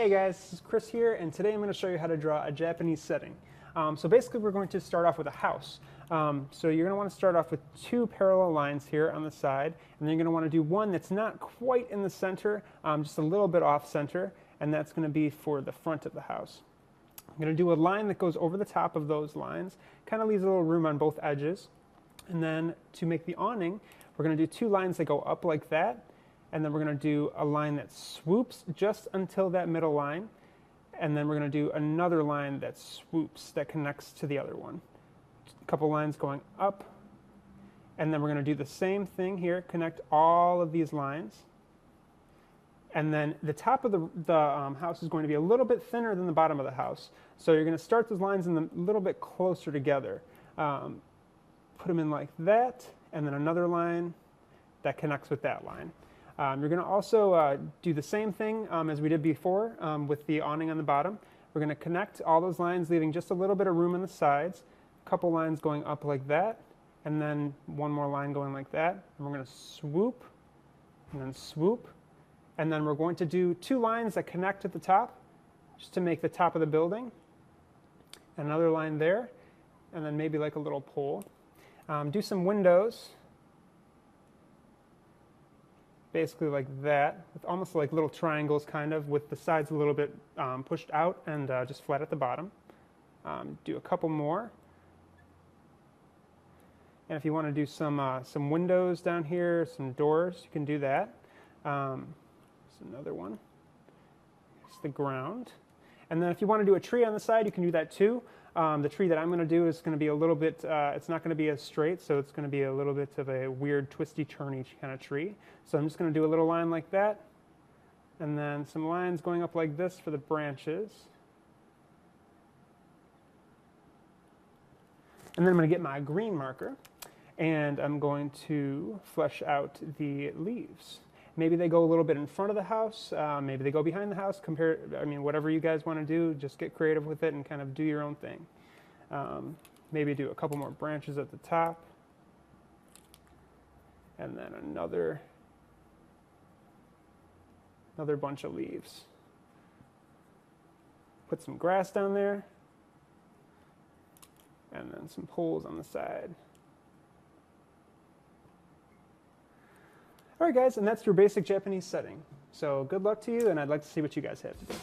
Hey guys, this is Chris here, and today I'm going to show you how to draw a Japanese setting. So basically we're going to start off with a house. So you're going to want to start off with two parallel lines here on the side, and then you're going to want to do one that's not quite in the center, just a little bit off center, and that's going to be for the front of the house. I'm going to do a line that goes over the top of those lines, kind of leaves a little room on both edges, and then to make the awning, we're going to do two lines that go up like that, and then we're going to do a line that swoops just until that middle line, and then we're going to do another line that swoops that connects to the other one. A couple lines going up, and then we're going to do the same thing here, connect all of these lines, and then the top of the house is going to be a little bit thinner than the bottom of the house, so you're going to start those lines a little bit closer together. Put them in like that, and then another line that connects with that line. You're going to also do the same thing as we did before with the awning on the bottom. We're going to connect all those lines, leaving just a little bit of room on the sides, a couple lines going up like that, and then one more line going like that. And we're going to swoop, and then swoop, and then we're going to do two lines that connect at the top, just to make the top of the building. Another line there, and then maybe like a little pole. Do some windows. Basically like that, with almost like little triangles kind of, with the sides a little bit pushed out and just flat at the bottom. Do a couple more. And if you want to do some windows down here, some doors, you can do that. There's another one. It's the ground. And then if you want to do a tree on the side, you can do that too. The tree that I'm going to do is going to be a little bit, it's not going to be as straight, so it's going to be a little bit of a weird, twisty, turny kind of tree. So I'm just going to do a little line like that, and then some lines going up like this for the branches. And then I'm going to get my green marker, and I'm going to flesh out the leaves. Maybe they go a little bit in front of the house, maybe they go behind the house, whatever you guys want to do, just get creative with it and kind of do your own thing. Maybe do a couple more branches at the top, and then another bunch of leaves. Put some grass down there, and then some poles on the side. Alright guys, and that's your basic Japanese setting. So good luck to you, and I'd like to see what you guys have to do.